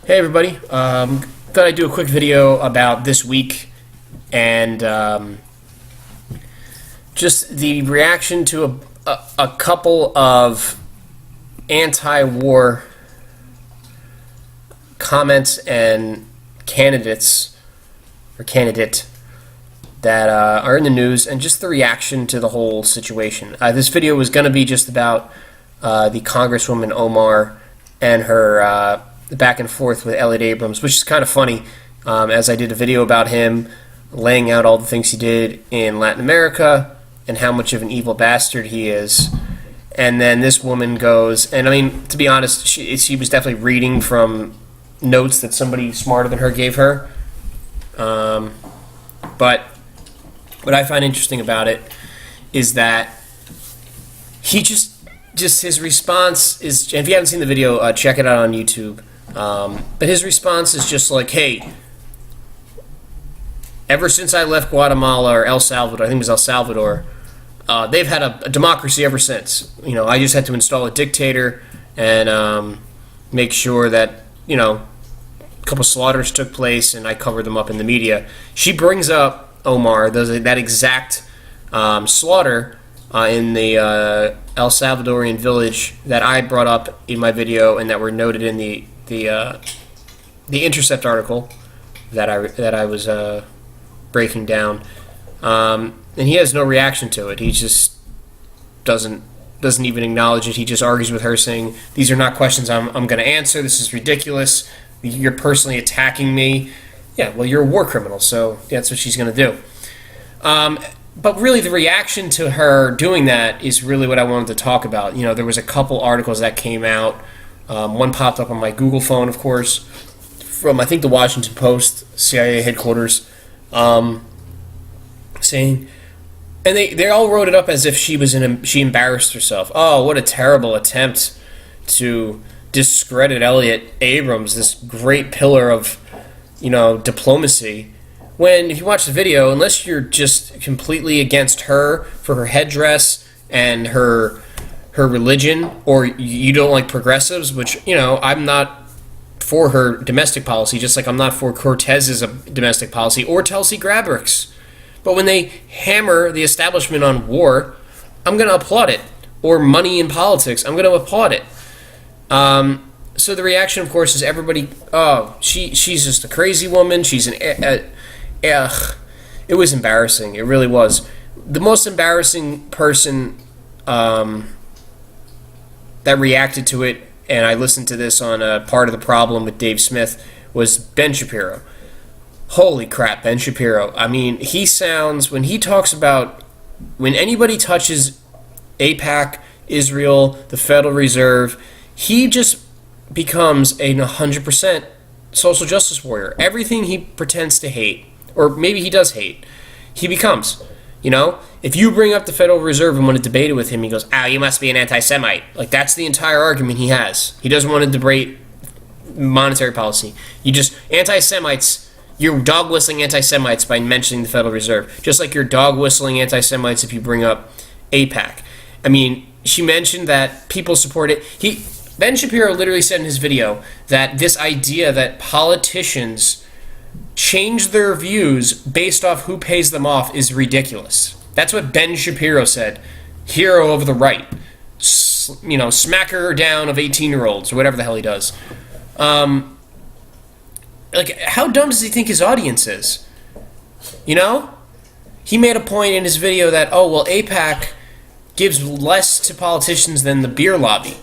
Hey everybody, thought I'd do a quick video about this week and just the reaction to a couple of anti-war comments and candidates or candidate that are in the news, and just the reaction to the whole situation. This video was going to be just about the Congresswoman Omar and her back and forth with Elliot Abrams, which is kind of funny, as I did a video about him laying out all the things he did in Latin America and how much of an evil bastard he is. And then this woman goes, and I mean, to be honest, she was definitely reading from notes that somebody smarter than her gave her. But what I find interesting about it is that he just his response is, and if you haven't seen the video, check it out on YouTube. But his response is just like, hey, ever since I left Guatemala or El Salvador, I think it was El Salvador, they've had a democracy ever since. You know, I just had to install a dictator and make sure that, you know, a couple slaughters took place, and I covered them up in the media. She brings up Omar, that exact slaughter in the El Salvadorian village that I brought up in my video and that were noted in the Intercept article that I was breaking down, and he has no reaction to it. He just doesn't even acknowledge it. He just argues with her, saying, "These are not questions I'm going to answer. This is ridiculous. You're personally attacking me." Yeah, well, you're a war criminal, so that's what she's going to do. But really, the reaction to her doing that is really what I wanted to talk about. You know, there was a couple articles that came out. One popped up on my Google phone, of course, from, I think, the Washington Post, CIA headquarters, saying, and they all wrote it up as if she embarrassed herself. Oh, what a terrible attempt to discredit Elliot Abrams, this great pillar of, you know, diplomacy. When, if you watch the video, unless you're just completely against her for her headdress and her religion, or you don't like progressives, which, you know, I'm not for her domestic policy, just like I'm not for Cortez's domestic policy or Tulsi Gabbard's. But when they hammer the establishment on war, I'm going to applaud it. Or money in politics, I'm going to applaud it. So the reaction, of course, is everybody, oh, she's just a crazy woman. She's it was embarrassing. It really was. The most embarrassing person that reacted to it, and I listened to this on Part of the Problem with Dave Smith, was Ben Shapiro. Holy crap, Ben Shapiro. I mean, he sounds, when he talks about, when anybody touches AIPAC, Israel, the Federal Reserve, he just becomes a 100% social justice warrior. Everything he pretends to hate, or maybe he does hate, he becomes. You know, if you bring up the Federal Reserve and want to debate it with him, he goes, "Ah, you must be an anti-Semite." Like, that's the entire argument he has. He doesn't want to debate monetary policy. You just, anti-Semites, you're dog-whistling anti-Semites by mentioning the Federal Reserve. Just like you're dog-whistling anti-Semites if you bring up AIPAC. I mean, she mentioned that people support it. Ben Shapiro literally said in his video that this idea that politicians change their views based off who pays them off is ridiculous. That's what Ben Shapiro said. Hero of the right. You know, smacker down of 18-year-olds, or whatever the hell he does. Like, how dumb does he think his audience is? You know? He made a point in his video that, oh, well, AIPAC gives less to politicians than the beer lobby.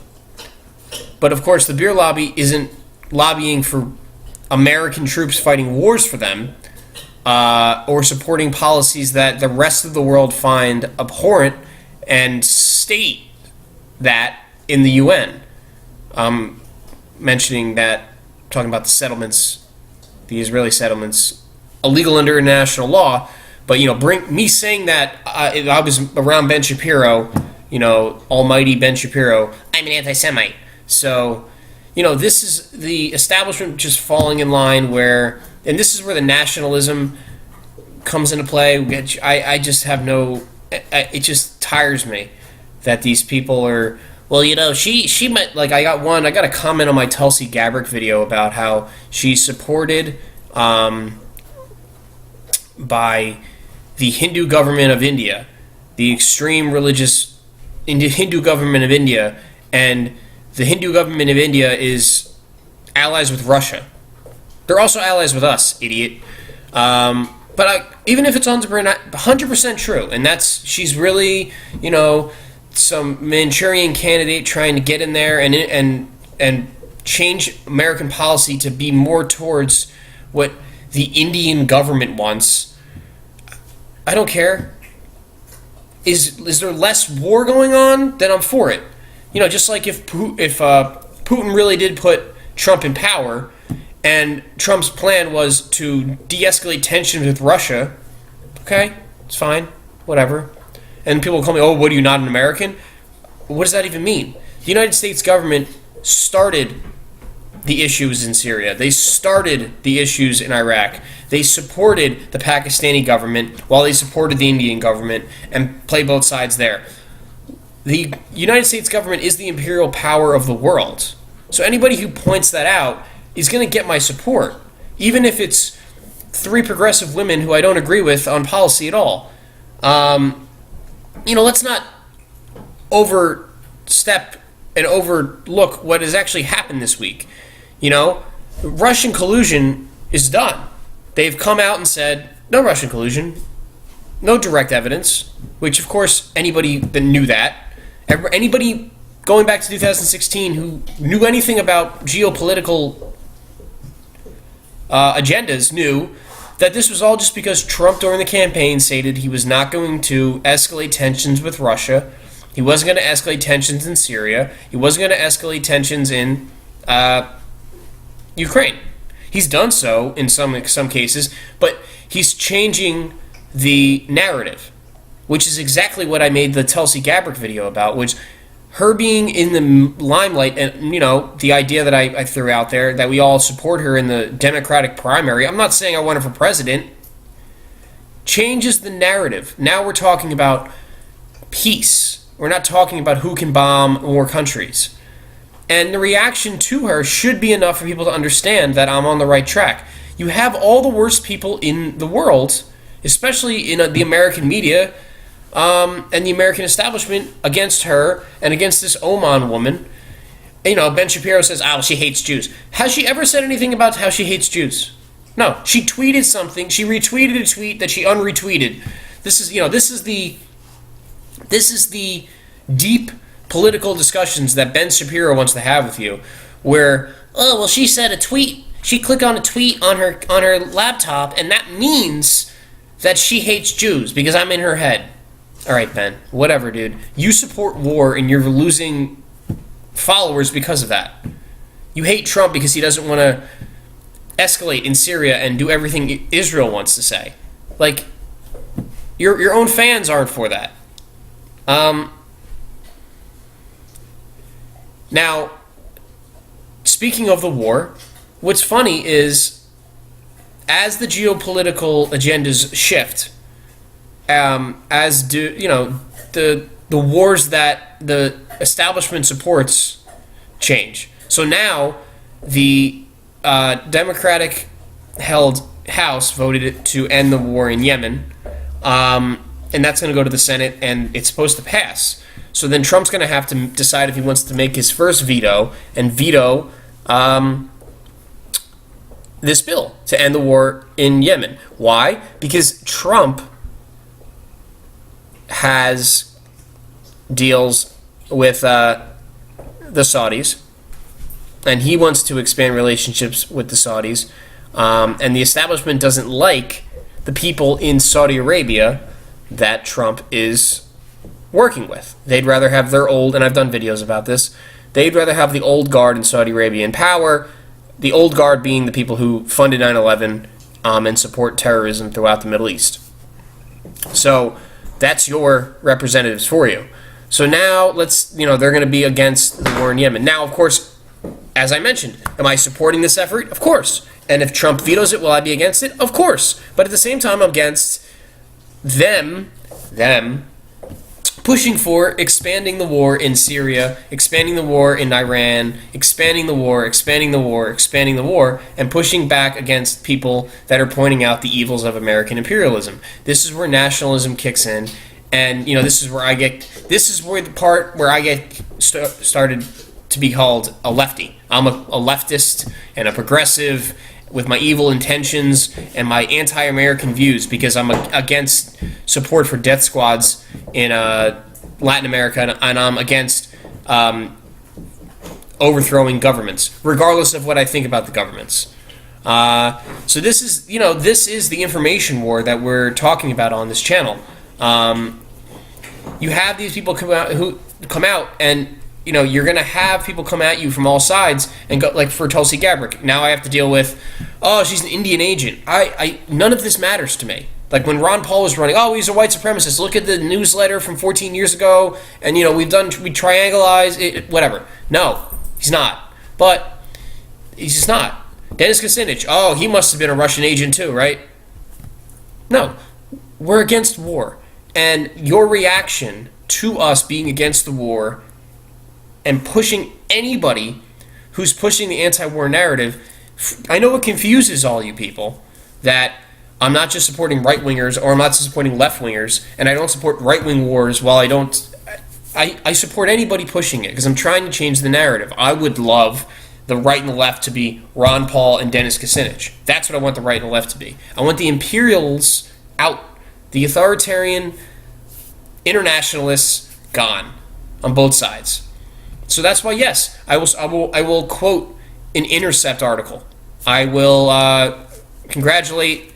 But, of course, the beer lobby isn't lobbying for American troops fighting wars for them, or supporting policies that the rest of the world find abhorrent and state that in the UN. Mentioning that, talking about the settlements, the Israeli settlements, illegal under international law. But, you know, me saying that I was around Ben Shapiro, you know, almighty Ben Shapiro, I'm an anti-Semite. So, you know, this is the establishment just falling in line where, and this is where the nationalism comes into play. I just have no, it just tires me that these people are Well, she might, like, I got a comment on my Tulsi Gabbard video about how she's supported by the Hindu government of India, the extreme religious Hindu government of India, and the Hindu government of India is allies with Russia. They're also allies with us, idiot. Even if it's 100% true, and she's really, some Manchurian candidate trying to get in there and change American policy to be more towards what the Indian government wants. I don't care. Is there less war going on? Then I'm for it. Just like if Putin really did put Trump in power, and Trump's plan was to de-escalate tensions with Russia, okay, it's fine, whatever. And people call me, oh, what are you, not an American? What does that even mean? The United States government started the issues in Syria. They started the issues in Iraq. They supported the Pakistani government while they supported the Indian government and play both sides there. The United States government is the imperial power of the world. So anybody who points that out is going to get my support, even if it's 3 progressive women who I don't agree with on policy at all. Let's not overstep and overlook what has actually happened this week. Russian collusion is done. They've come out and said, no Russian collusion, no direct evidence, which, of course, anybody that knew that, anybody going back to 2016 who knew anything about geopolitical agendas knew that this was all just because Trump during the campaign stated he was not going to escalate tensions with Russia. He wasn't going to escalate tensions in Syria. He wasn't going to escalate tensions in Ukraine. He's done so in some cases, but he's changing the narrative, which is exactly what I made the Tulsi Gabbard video about, which her being in the limelight and, the idea that I threw out there, that we all support her in the Democratic primary, I'm not saying I want her for president, changes the narrative. Now we're talking about peace. We're not talking about who can bomb more countries. And the reaction to her should be enough for people to understand that I'm on the right track. You have all the worst people in the world, especially in the American media, and the American establishment against her and against this Oman woman. Ben Shapiro says, she hates Jews. Has she ever said anything about how she hates Jews? No. She tweeted something. She retweeted a tweet that she unretweeted. This is the deep political discussions that Ben Shapiro wants to have with you, where, she said a tweet. She clicked on a tweet on her laptop, and that means that she hates Jews because I'm in her head. All right, Ben, whatever, dude. You support war and you're losing followers because of that. You hate Trump because he doesn't want to escalate in Syria and do everything Israel wants to say. Like, your own fans aren't for that. Now, speaking of the war, what's funny is as the geopolitical agendas shift, as do the wars that the establishment supports change. So now the Democratic-held House voted to end the war in Yemen, and that's going to go to the Senate, and it's supposed to pass. So then Trump's going to have to decide if he wants to make his first veto and veto this bill to end the war in Yemen. Why? Because Trump has deals with the Saudis, and he wants to expand relationships with the Saudis, and the establishment doesn't like the people in Saudi Arabia that Trump is working with. They'd rather have their old, and I've done videos about this, they'd rather have the old guard in Saudi Arabia in power, the old guard being the people who funded 9/11 and support terrorism throughout the Middle East. So that's your representatives for you. So now they're going to be against the war in Yemen. Now, of course, as I mentioned, am I supporting this effort? Of course. And if Trump vetoes it, will I be against it? Of course. But at the same time, I'm against them pushing for expanding the war in Syria, expanding the war in Iran, expanding the war, expanding the war, expanding the war, and pushing back against people that are pointing out the evils of American imperialism. This is where nationalism kicks in, and this is where the part where I get started to be called a lefty. I'm a leftist and a progressive with my evil intentions and my anti-American views because I'm against support for death squads in Latin America, and I'm against overthrowing governments, regardless of what I think about the governments. So this is the information war that we're talking about on this channel. You have these people come out and you're going to have people come at you from all sides and go, like for Tulsi Gabbard. Now I have to deal with, she's an Indian agent. None of this matters to me. Like when Ron Paul was running, he's a white supremacist. Look at the newsletter from 14 years ago, and we triangulized it, whatever. No, he's not. But he's just not. Dennis Kucinich, he must have been a Russian agent too, right? No, we're against war, and your reaction to us being against the war and pushing anybody who's pushing the anti-war narrative, I know it confuses all you people that I'm not just supporting right-wingers or I'm not supporting left-wingers, and I don't support right-wing wars while I support anybody pushing it because I'm trying to change the narrative. I would love the right and the left to be Ron Paul and Dennis Kucinich. That's what I want the right and the left to be. I want the imperials out, the authoritarian internationalists gone on both sides. So that's why, yes, I will quote an Intercept article. I will congratulate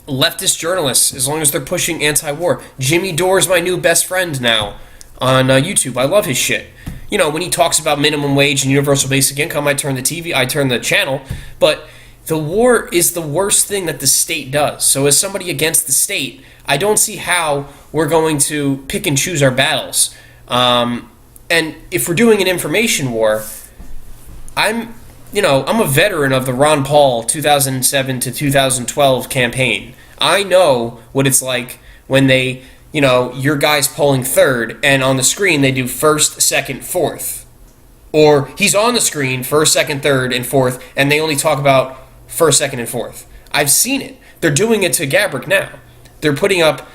leftist journalists as long as they're pushing anti-war. Jimmy Dore's my new best friend now on YouTube. I love his shit. When he talks about minimum wage and universal basic income, I turn the channel. But the war is the worst thing that the state does. So as somebody against the state, I don't see how we're going to pick and choose our battles. And if we're doing an information war, I'm a veteran of the Ron Paul 2007 to 2012 campaign. I know what it's like when they, your guy's polling third, and on the screen they do first, second, fourth. Or he's on the screen first, second, third, and fourth, and they only talk about first, second, and fourth. I've seen it. They're doing it to Gabbard now. They're putting up,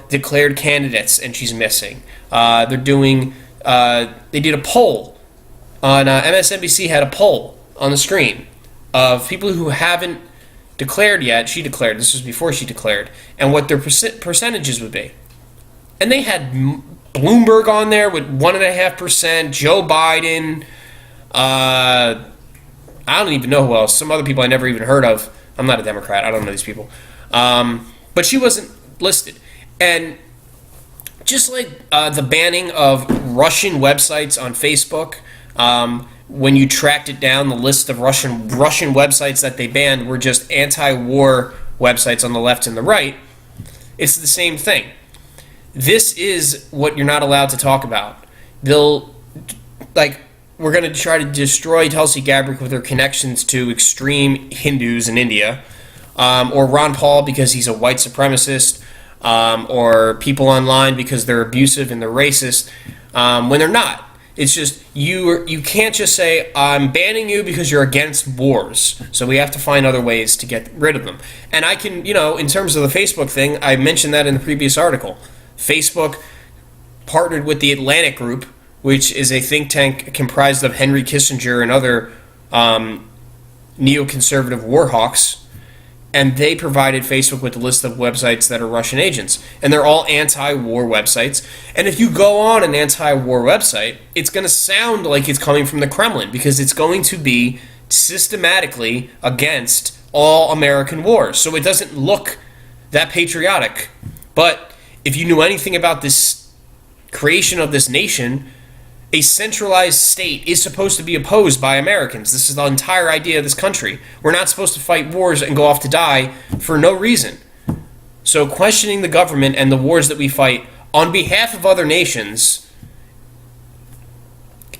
declared candidates, and she's missing. They're doing, they did a poll on MSNBC, had a poll on the screen of people who haven't declared yet. She declared, this was before she declared, and what their percentages would be. And they had Bloomberg on there with 1.5%, Joe Biden, I don't even know who else, some other people I never even heard of. I'm not a Democrat, I don't know these people. But she wasn't listed. And just like the banning of Russian websites on Facebook, when you tracked it down, the list of Russian websites that they banned were just anti-war websites on the left and the right. It's the same thing. This is what you're not allowed to talk about. We're going to try to destroy Tulsi Gabbard with her connections to extreme Hindus in India, or Ron Paul because he's a white supremacist, or people online because they're abusive and they're racist, when they're not. It's just you can't just say, I'm banning you because you're against wars. So we have to find other ways to get rid of them. And I can, in terms of the Facebook thing, I mentioned that in the previous article. Facebook partnered with the Atlantic Group, which is a think tank comprised of Henry Kissinger and other neoconservative war hawks, and they provided Facebook with a list of websites that are Russian agents. And they're all anti-war websites. And if you go on an anti-war website, it's going to sound like it's coming from the Kremlin because it's going to be systematically against all American wars. So it doesn't look that patriotic. But if you knew anything about this creation of this nation, a centralized state is supposed to be opposed by Americans. This is the entire idea of this country. We're not supposed to fight wars and go off to die for no reason. So questioning the government and the wars that we fight on behalf of other nations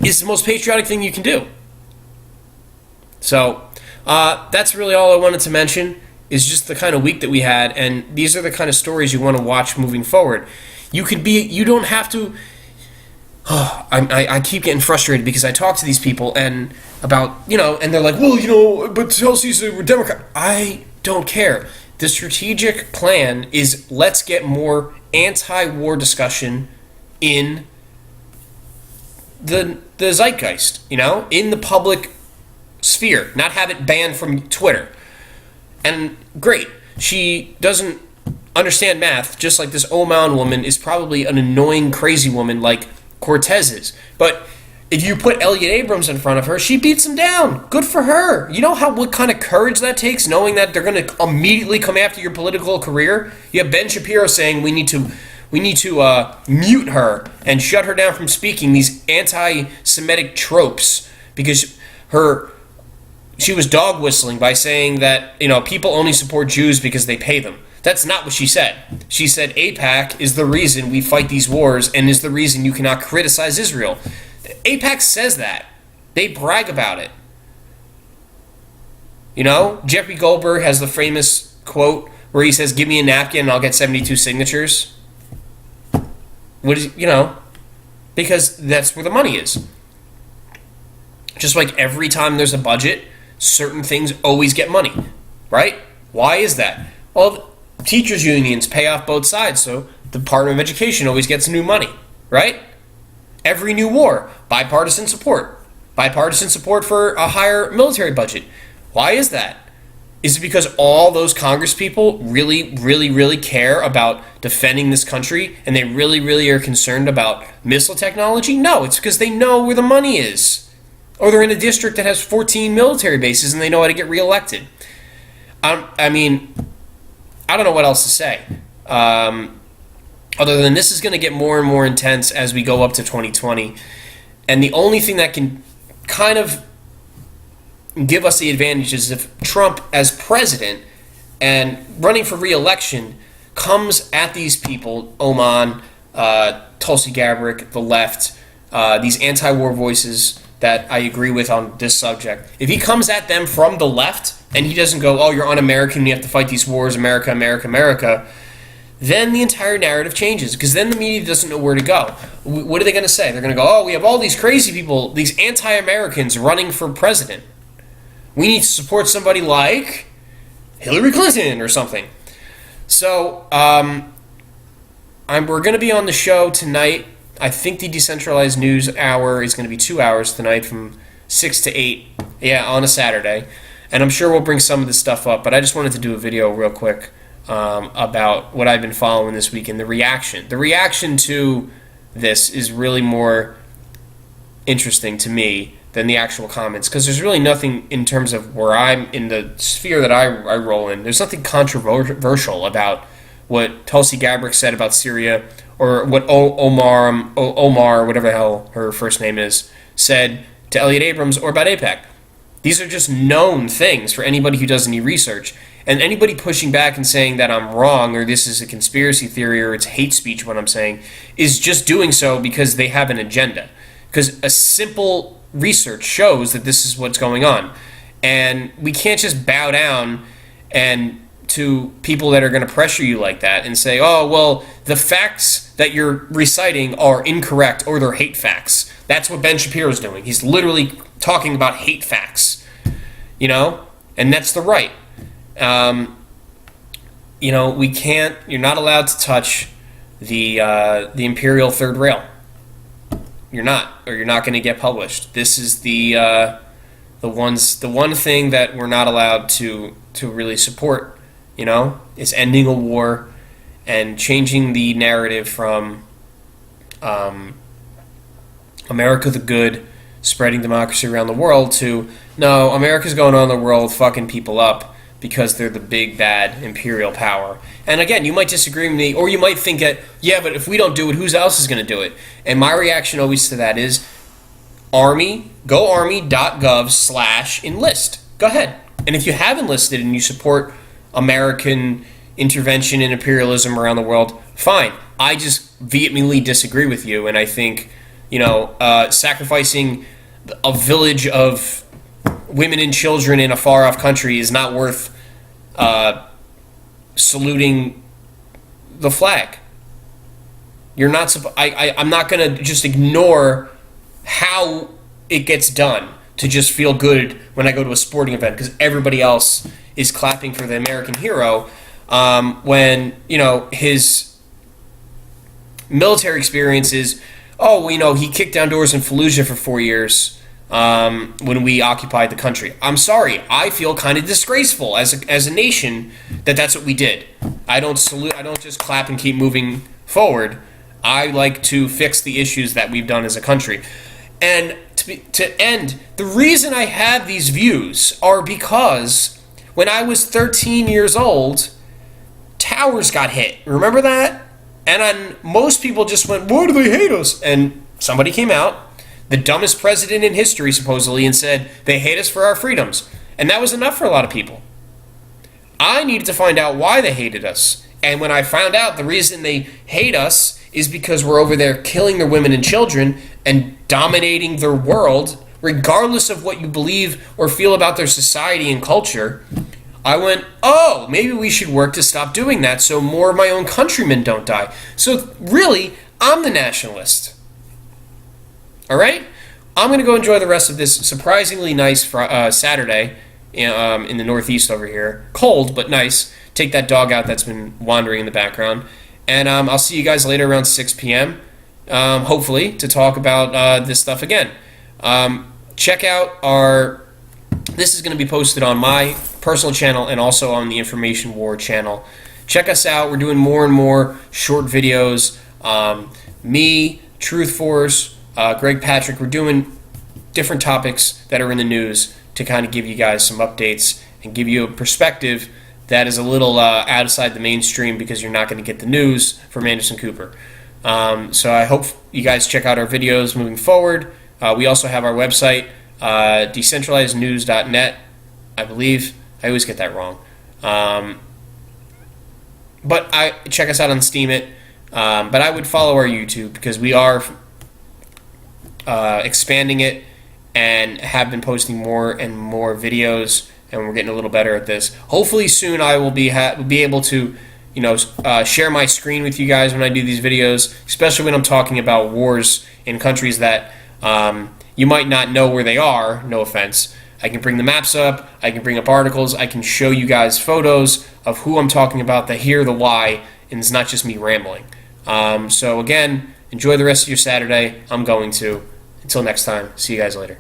is the most patriotic thing you can do. So that's really all I wanted to mention. is just the kind of week that we had, and these are the kind of stories you want to watch moving forward. You don't have to. Oh, I keep getting frustrated because I talk to these people and about, and they're like, well, but Chelsea's a Democrat. I don't care. The strategic plan is let's get more anti-war discussion in the zeitgeist, in the public sphere, not have it banned from Twitter. And great, she doesn't understand math, just like this Oman woman is probably an annoying, crazy woman like Cortez is. But if you put Elliot Abrams in front of her, she beats him down. Good for her. You know what kind of courage that takes, knowing that they're going to immediately come after your political career? You have Ben Shapiro saying we need to mute her and shut her down from speaking these anti-Semitic tropes because she was dog whistling by saying that people only support Jews because they pay them. That's not what she said. She said AIPAC is the reason we fight these wars and is the reason you cannot criticize Israel. AIPAC says that. They brag about it. Jeffrey Goldberg has the famous quote where he says, "Give me a napkin and I'll get 72 signatures." Because that's where the money is. Just like every time there's a budget, certain things always get money, right? Why is that? Well, teachers' unions pay off both sides, so the Department of Education always gets new money, right? Every new war, bipartisan support. Bipartisan support for a higher military budget. Why is that? Is it because all those Congress people really, really, really care about defending this country and they really, really are concerned about missile technology? No, it's because they know where the money is. Or they're in a district that has 14 military bases and they know how to get reelected. I don't know what else to say. Other than this is going to get more and more intense as we go up to 2020. And the only thing that can kind of give us the advantage is if Trump, as president and running for re-election, comes at these people, Oman, Tulsi Gabbard, the left, these anti-war voices that I agree with on this subject. If he comes at them from the left and he doesn't go, oh, you're un-American, you have to fight these wars, America, America, America, then the entire narrative changes because then the media doesn't know where to go. What are they going to say? They're going to go, oh, we have all these crazy people, these anti-Americans running for president. We need to support somebody like Hillary Clinton or something. So we're going to be on the show tonight. I think the Decentralized News Hour is going to be 2 hours tonight from 6 to 8, on a Saturday. And I'm sure we'll bring some of this stuff up, but I just wanted to do a video real quick about what I've been following this week and the reaction. The reaction to this is really more interesting to me than the actual comments, because there's really nothing in terms of where I'm in the sphere that I roll in. There's nothing controversial about what Tulsi Gabbard said about Syria or what Omar, whatever the hell her first name is, said to Elliot Abrams or about AIPAC. These are just known things for anybody who does any research. And anybody pushing back and saying that I'm wrong or this is a conspiracy theory or it's hate speech, what I'm saying, is just doing so because they have an agenda. Because a simple research shows that this is what's going on. And we can't just bow down to people that are going to pressure you like that and say, oh, well, the facts that you're reciting are incorrect or they're hate facts. That's what Ben Shapiro's doing. He's literally talking about hate facts, and that's the right. We can't, you're not allowed to touch the Imperial Third Rail. You're not, or you're not going to get published. This is the one thing that we're not allowed to really support, is ending a war and changing the narrative from America the good, spreading democracy around the world to, no, America's going on in the world fucking people up because they're the big bad imperial power. And again, you might disagree with me, or you might think that, yeah, but if we don't do it, who else is going to do it? And my reaction always to that is, go army.gov/enlist. Go ahead. And if you have enlisted and you support American intervention and imperialism around the world, fine. I just vehemently disagree with you, and I think, sacrificing a village of women and children in a far-off country is not worth saluting the flag. You're not. I'm not going to just ignore how it gets done to just feel good when I go to a sporting event because everybody else is clapping for the American hero when his military experience is, he kicked down doors in Fallujah for 4 years when we occupied the country. I'm sorry, I feel kind of disgraceful as a nation that's what we did. I don't salute. I don't just clap and keep moving forward. I like to fix the issues that we've done as a country. And to end, the reason I have these views are because when I was 13 years old, towers got hit. Remember that? And most people just went, why do they hate us? And somebody came out, the dumbest president in history supposedly, and said, they hate us for our freedoms. And that was enough for a lot of people. I needed to find out why they hated us. And when I found out the reason they hate us is because we're over there killing their women and children and dominating their world, regardless of what you believe or feel about their society and culture, I went, maybe we should work to stop doing that so more of my own countrymen don't die. So really, I'm the nationalist. All right? I'm going to go enjoy the rest of this surprisingly nice Saturday in the Northeast over here. Cold, but nice. Take that dog out that's been wandering in the background. And I'll see you guys later around 6 p.m., hopefully, to talk about this stuff again. Check out this is going to be posted on my personal channel and also on the Information War channel. Check us out. We're doing more and more short videos. Me, Truth Force, Greg Patrick, we're doing different topics that are in the news to kind of give you guys some updates and give you a perspective that is a little outside the mainstream because you're not going to get the news from Anderson Cooper. So I hope you guys check out our videos moving forward. We also have our website, decentralizednews.net, I believe. I always get that wrong. But check us out on Steemit. But I would follow our YouTube because we are expanding it and have been posting more and more videos, and we're getting a little better at this. Hopefully soon I will be able to share my screen with you guys when I do these videos, especially when I'm talking about wars in countries that you might not know where they are, no offense. I can bring the maps up, I can bring up articles, I can show you guys photos of who I'm talking about, the here, the why, and it's not just me rambling. So again, enjoy the rest of your Saturday. I'm going to. Until next time, see you guys later.